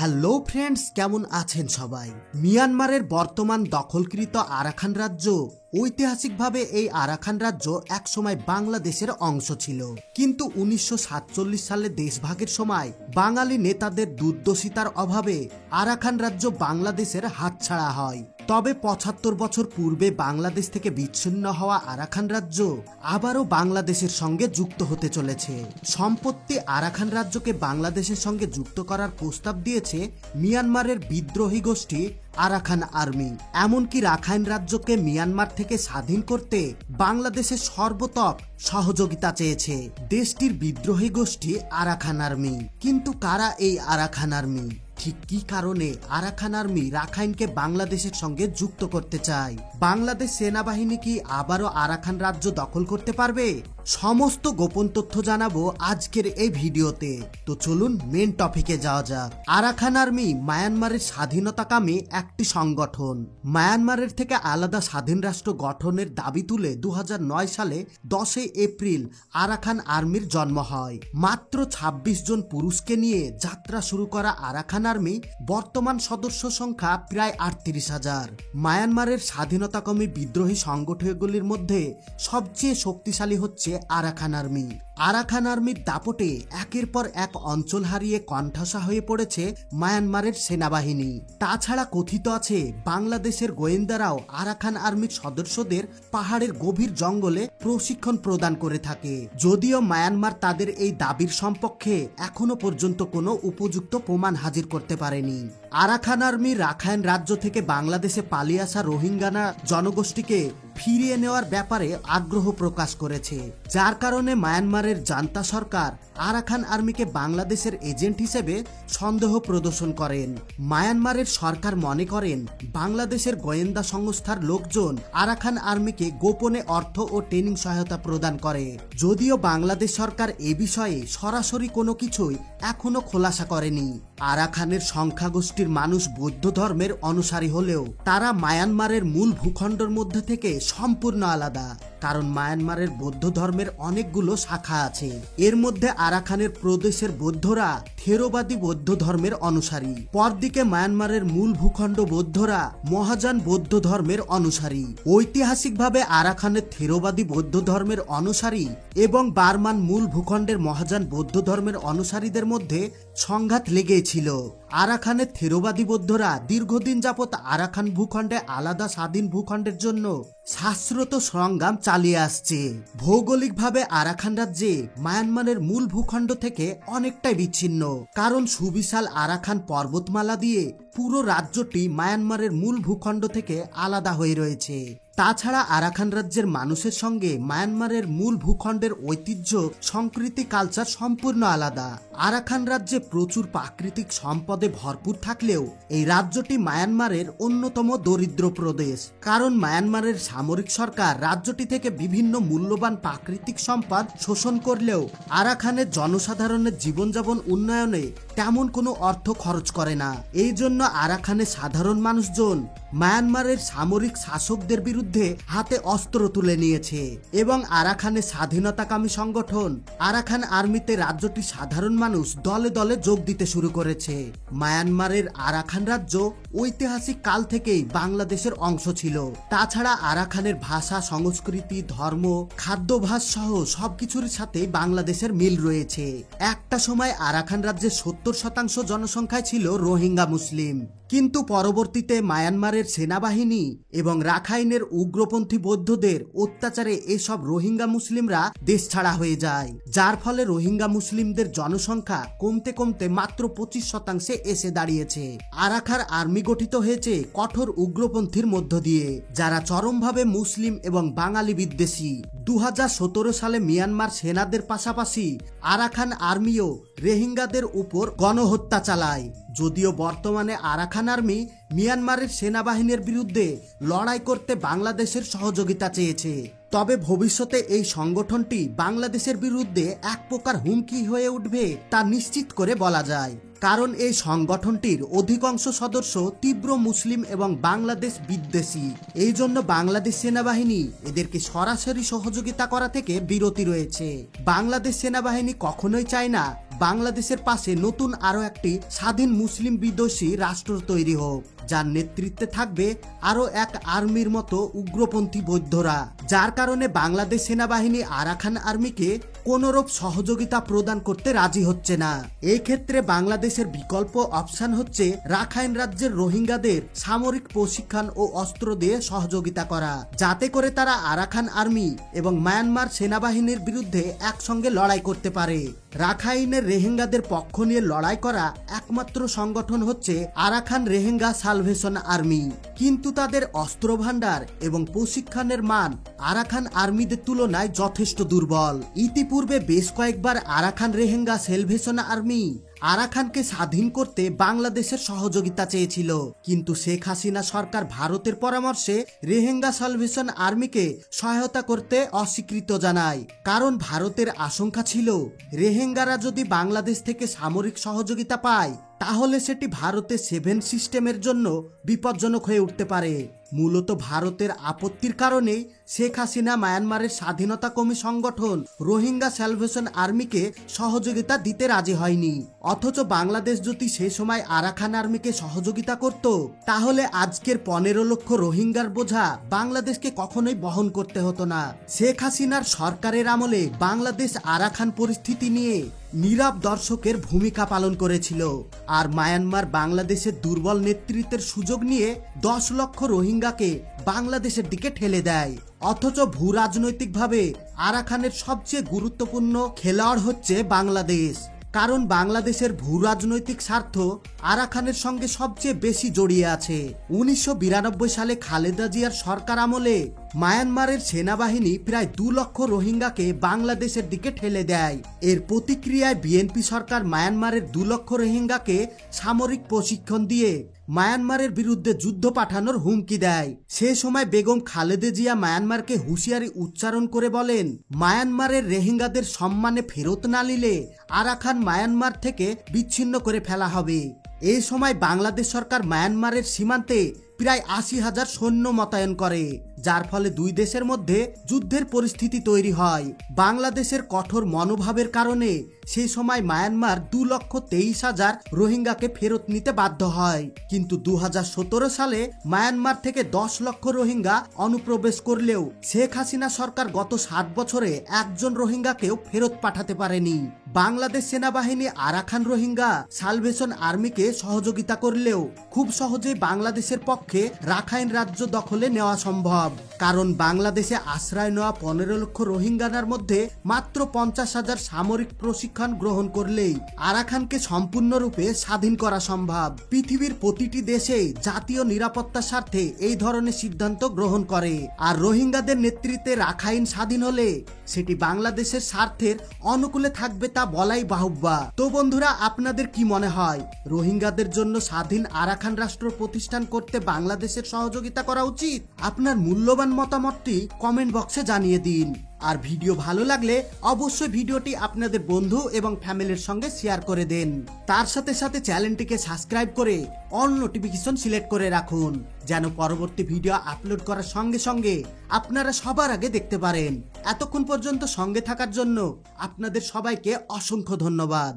Hello friends, কেমন আছেন সবাই? মিয়ানমারের বর্তমান দখলকৃত আরাকান রাজ্য, ঐতিহাসিকভাবে এই আরাকান রাজ্য একসময় বাংলাদেশের অংশ ছিল। কিন্তু 1947 সালে দেশভাগের সময় বাঙালি নেতাদের দুর্দশিতার অভাবে আরাকান রাজ্য বাংলাদেশের হাতছাড়া হয়। তবে 75 বছর পূর্বে বাংলাদেশ থেকে বিচ্ছিন্ন হওয়া আরাকান রাজ্য আবারও বাংলাদেশের সঙ্গে যুক্ত হতে চলেছে। সম্প্রতি আরাকান রাজ্যকে বাংলাদেশের সঙ্গে যুক্ত করার প্রস্তাব দিয়েছে মিয়ানমারের বিদ্রোহী গোষ্ঠী আরাকান আর্মি। এমনকি রাখাইন রাজ্যকে মিয়ানমার থেকে স্বাধীন করতে বাংলাদেশের সর্বতক সহযোগিতা চেয়েছে দেশটির বিদ্রোহী গোষ্ঠী আরাকান আর্মি। কিন্তু কারা এই আরাকান আর্মি? ঠিক কি কারণে আরাকান আর্মি রাখাইনকে বাংলাদেশের সঙ্গে যুক্ত করতে চায়? বাংলাদেশ সেনাবাহিনী কি আবারও আরাকান রাজ্য দখল করতে পারবে? সমস্ত গোপন তথ্য জানাবো আজকের এই ভিডিওতে। তো চলুন মেন টপিকে যাওয়া যাক। আরাকান আর্মি মায়ানমারের স্বাধীনতাকামী একটি সংগঠন। মায়ানমারের থেকে আলাদা স্বাধীন রাষ্ট্র গঠনের দাবি তুলে 2009 সালে 10 এপ্রিল আরাকান আর্মির জন্ম হয়। মাত্র 26 জন পুরুষকে নিয়ে যাত্রা শুরু করা আরাকান আর্মি বর্তমান সদস্য সংখ্যা প্রায় 38,000। মায়ানমারের স্বাধীনতাকামী বিদ্রোহী সংগঠনগুলির মধ্যে সবচেয়ে শক্তিশালী হচ্ছে আরাকান আর্মি। আরাকান আর্মির দাপটে একের পর এক অঞ্চল হারিয়ে কণ্ঠাসা হয়ে পড়েছে মায়ানমারের সেনাবাহিনী। তাছাড়া কথিত আছে বাংলাদেশের গোয়েন্দারাও আরাকান আর্মির সদস্যদের পাহাড়ের গভীর জঙ্গলে প্রশিক্ষণ প্রদান করে থাকে। যদিও মায়ানমার তাদের এই দাবির সম্পর্কে এখনো পর্যন্ত কোনো উপযুক্ত প্রমাণ হাজির করতে পারেনি। আরাকান আর্মি রাখাইন রাজ্য থেকে বাংলাদেশে পালিয়ে আসা রোহিঙ্গানা জনগোষ্ঠীকে ফিরিয়ে নেওয়ার ব্যাপারে আগ্রহ প্রকাশ করেছে, যার কারণে মায়ানমারের জান্তা সরকার আরাকান আর্মিকে বাংলাদেশের এজেন্ট হিসেবে সন্দেহ প্রদর্শন করেন। মায়ানমারের সরকার মনে করেন বাংলাদেশের গোয়েন্দা সংস্থার লোকজন আরাকান আর্মিকে গোপনে অর্থ ও ট্রেনিং সহায়তা প্রদান করে। যদিও বাংলাদেশ সরকার এ বিষয়ে সরাসরি কোনো কিছুই এখনো খোলাসা করেনি। আরাকানের সংখ্যাগোষ্ঠীর মানুষ বৌদ্ধ ধর্মের অনুসারী হলেও তারা মায়ানমারের মূল ভূখণ্ডের মধ্যে থেকে সম্পূর্ণ আলাদা, কারণ মায়ানমারের বৌদ্ধ ধর্মের অনেকগুলো শাখা আছে। এর মধ্যে আরাকানের প্রদেশের বৌদ্ধরা থেরোবাদী বৌদ্ধ ধর্মের অনুসারী। পরদিকে মায়ানমারের মূল ভূখণ্ড বৌদ্ধরা মহাযান বৌদ্ধ ধর্মের অনুসারী। ঐতিহাসিকভাবে আরাকানের থেরোবাদী বৌদ্ধ ধর্মের অনুসারী এবং বার্মান মূল ভূখণ্ডের মহাযান বৌদ্ধ ধর্মের অনুসারীদের মধ্যে সংঘাত লেগেই ছিল। আরাকানের থেরোবাদী বৌদ্ধরা দীর্ঘদিন যাবৎ আরাকান ভূখণ্ডে আলাদা স্বাধীন ভূখণ্ডের জন্য শাস্ত্রত সংগ্রাম চালিয়ে আসছে। ভৌগোলিকভাবে আরাকান রাজ্যে মায়ানমারের মূল ভূখণ্ড থেকে অনেকটাই বিচ্ছিন্ন, কারণ সুবিশাল আরাকান পর্বতমালা দিয়ে পুরো রাজ্যটি মায়ানমারের মূল ভূখণ্ড থেকে আলাদা হয়ে রয়েছে। তাছাড়া আরাকান রাজ্যের মানুষের সঙ্গে মায়ানমারের মূল ভূখণ্ডের ঐতিহ্য, সংস্কৃতি, কালচার সম্পূর্ণ আলাদা। আরাকান রাজ্যে প্রচুর প্রাকৃতিক সম্পদে ভরপুর থাকলেও এই রাজ্যটি মায়ানমারের অন্যতম দরিদ্র প্রদেশ, কারণ মায়ানমারের সামরিক সরকার রাজ্যটি থেকে বিভিন্ন মূল্যবান প্রাকৃতিক সম্পদ শোষণ করলেও আরাকানের জনসাধারণের জীবনযাপন উন্নয়নে তেমন কোনো অর্থ খরচ করে না। এই জন্য আরাকানের সাধারণ মানুষজন মায়ানমারের সামরিক শাসকদের বিরুদ্ধে হাতে অস্ত্র তুলে নিয়েছে এবং আরাকানের স্বাধীনতাকামী সংগঠন আরাকান আর্মিতে রাজ্যটির সাধারণ মানুষ দলে দলে যোগ দিতে শুরু করেছে। মায়ানমারের আরাকান রাজ্য ঐতিহাসিক কাল থেকেই বাংলাদেশের অংশ ছিল। তাছাড়া আরাকানের ভাষা, সংস্কৃতি, ধর্ম, খাদ্যাভ্যাস সহ সবকিছুর সাথে বাংলাদেশের মিল রয়েছে। একটা সময় আরাকান রাজ্যের 70% জনসংখ্যায় ছিল রোহিঙ্গা মুসলিম, কিন্তু পরবর্তীতে মায়ানমারের সেনাবাহিনী এবং রাখাইনের উগ্রপন্থী বৌদ্ধদের অত্যাচারে এসব রোহিঙ্গা মুসলিমরা দেশ ছাড়া হয়ে যায়, যার ফলে রোহিঙ্গা মুসলিমদের জনসংখ্যা কমতে কমতে মাত্র 25% এসে দাঁড়িয়েছে। আরাকান আর্মি গঠিত হয়েছে কঠোর উগ্রপন্থীর মধ্য দিয়ে, যারা চরমভাবে মুসলিম এবং বাঙালি বিদ্বেষী। 2017 সালে মিয়ানমার সেনাদের পাশাপাশি আরাকান আর্মিও রোহিঙ্গাদের উপর গণহত্যা চালায়। যদিও বর্তমানে আরাকান আর্মি মিয়ানমারের সেনাবাহিনীর বিরুদ্ধে লড়াই করতে বাংলাদেশের সহযোগিতা চেয়েছে, তবে ভবিষ্যতে এই সংগঠনটি বাংলাদেশের বিরুদ্ধে এক প্রকার হুমকি হয়ে উঠবে তা নিশ্চিত করে বলা যায়, কারণ এই সংগঠনটির অধিকাংশ সদস্য তীব্র মুসলিম এবং বাংলাদেশ বিদ্বেষী। এই জন্য বাংলাদেশ সেনাবাহিনী এদেরকে সরাসরি সহযোগিতা করা থেকে বিরতি রয়েছে। বাংলাদেশ সেনাবাহিনী কখনোই চায় না বাংলাদেশের পাশে নতুন আরো একটি স্বাধীন মুসলিম বিদ্বেষী রাষ্ট্র তৈরি হোক, যার নেতৃত্বে থাকবে আরো এক আর্মির মতো উগ্রপন্থী বৌদ্ধরা, যার কারণে বাংলাদেশ সেনাবাহিনী আরাকান আর্মিকে কোনরূপ সহযোগিতা প্রদান করতে রাজি হচ্ছে না। এই ক্ষেত্রে বাংলাদেশের বিকল্প অপশন হচ্ছে রাখাইন রাজ্যের রোহিঙ্গাদের সামরিক প্রশিক্ষণ ও অস্ত্র দিয়ে সহযোগিতা করা, যাতে করে তারা আরাকান আর্মি এবং মায়ানমার সেনাবাহিনীর বিরুদ্ধে একসঙ্গে লড়াই করতে পারে। রাখাইনের রোহিঙ্গাদের পক্ষ নিয়ে লড়াই করা একমাত্র সংগঠন হচ্ছে আরাকান রোহিঙ্গা সালভেশন আর্মি, কিন্তু তাদের অস্ত্র ভান্ডার এবং প্রশিক্ষণের মান আরাকান আর্মিদের তুলনায় যথেষ্ট দুর্বল। ইতিপূর্বে বেশ কয়েকবার আরাকান রোহিঙ্গা সালভেশন আর্মি আরাকানকে স্বাধীন করতে বাংলাদেশের সহযোগিতা চেয়েছিল, কিন্তু শেখ হাসিনা সরকার ভারতের পরামর্শে রোহিঙ্গা সালভেশন আর্মিকে সহায়তা করতে অস্বীকৃত জানায়, কারণ ভারতের আশঙ্কা ছিল রোহিঙ্গারা যদি বাংলাদেশ থেকে সামরিক সহযোগিতা পায় তাহলে সেটি ভারতের 7 সিস্টেমের জন্য বিপজ্জনক হয়ে উঠতে পারে। মূলত ভারতের আপত্তির কারণেই শেখ হাসিনা মায়ানমারের স্বাধীনতা কর্মী সংগঠন রোহিঙ্গা সালভেশন আর্মিকে সহযোগিতা দিতে রাজি হয়নি। অথচ বাংলাদেশ যদি সে সময় আরাকান আর্মিকে সহযোগিতা করত তাহলে আজকের 15 লক্ষ রোহিঙ্গার বোঝা বাংলাদেশকে কখনোই বহন করতে হতো না। শেখ হাসিনার সরকারের আমলে বাংলাদেশ আরাকান পরিস্থিতি নিয়ে নীরব দর্শকের ভূমিকা পালন করেছিল, আর মায়ানমার বাংলাদেশের দুর্বল নেতৃত্বের সুযোগ নিয়ে 10 লক্ষ রোহিঙ্গাকে বাংলাদেশের দিকে ঠেলে দেয়। অথচ ভূ রাজনৈতিকভাবে আরাকানের সবচেয়ে গুরুত্বপূর্ণ খেলোয়াড় হচ্ছে বাংলাদেশ, কারণ বাংলাদেশের ভূ রাজনৈতিক স্বার্থ আরাকানের সঙ্গে সবচেয়ে বেশি জড়িয়ে আছে। 1992 সালে খালেদা জিয়ার সরকার আমলে মায়ানমারের সেনাবাহিনী প্রায় 2 লক্ষ রোহিঙ্গাকে বাংলাদেশের দিকে ঠেলে দেয়। এর প্রতিক্রিয়ায় বিএনপি সরকার মায়ানমারের 2 লক্ষ রোহিঙ্গাকে সামরিক প্রশিক্ষণ দিয়ে মায়ানমারের বিরুদ্ধে যুদ্ধ পাঠানোর হুমকি দেয়। সে সময় বেগম খালেদা জিয়া মায়ানমারকে হুঁশিয়ারি উচ্চারণ করে বলেন, মায়ানমারের রোহিঙ্গাদের সম্মানে ফেরত না নিলে আরাকান মায়ানমার থেকে বিচ্ছিন্ন করে ফেলা হবে। এই সময় বাংলাদেশ সরকার মায়ানমারের সীমান্তে প্রায় 80,000 সৈন্য মোতায়েন করে, যার ফলে দুই দেশের মধ্যে যুদ্ধের পরিস্থিতি তৈরি হয়। বাংলাদেশের কঠোর মনোভাবের কারণে সেই সময় মায়ানমার 2,23,000 রোহিঙ্গাকে ফেরত নিতে বাধ্য হয়, কিন্তু 2017 সালে মায়ানমার থেকে 10 লক্ষ রোহিঙ্গা অনুপ্রবেশ করলেও শেখ হাসিনা সরকার গত 7 বছরে একজন রোহিঙ্গাকেও ফেরত পাঠাতে পারেনি। বাংলাদেশ সেনাবাহিনী আরাকান রোহিঙ্গা সালভেশন আর্মিকে সহযোগিতা করলেও খুব সহজেই বাংলাদেশের পক্ষে রাখাইন রাজ্য দখলে নেওয়া সম্ভব, কারণ বাংলাদেশে আশ্রয় নেওয়া 15 লক্ষ রোহিঙ্গার মধ্যে মাত্র 50,000 সামরিক প্রশিক্ষণ গ্রহণ করলেই আরাকানকে সম্পূর্ণরূপে স্বাধীন করা সম্ভব। পৃথিবীর প্রতিটি দেশে জাতীয় নিরাপত্তার স্বার্থে এই ধরনের সিদ্ধান্ত গ্রহণ করে, আর রোহিঙ্গাদের নেতৃত্বে রাখাইন স্বাধীন হলে সেটি বাংলাদেশের স্বার্থের অনুকূলে থাকবে তা বলাই বাহুল্য। তো বন্ধুরা, আপনাদের কি মনে হয় রোহিঙ্গাদের জন্য স্বাধীন আরাকান রাষ্ট্র প্রতিষ্ঠান করতে বাংলাদেশের সহযোগিতা করা উচিত? আপনার মূল্যবান মতামতটি কমেন্ট বক্সে জানিয়ে দিন। আর ভিডিও ভালো লাগলে অবশ্যই ভিডিওটি আপনাদের বন্ধু এবং ফ্যামিলির সঙ্গে শেয়ার করে দেন। তার সাথে সাথে চ্যানেলটিকে সাবস্ক্রাইব করে অল নোটিফিকেশন সিলেক্ট করে রাখুন, যেন পরবর্তী ভিডিও আপলোড করার সঙ্গে সঙ্গে আপনারা সবার আগে দেখতে পারেন। এতক্ষণ পর্যন্ত সঙ্গে থাকার জন্য আপনাদের সবাইকে অসংখ্য ধন্যবাদ।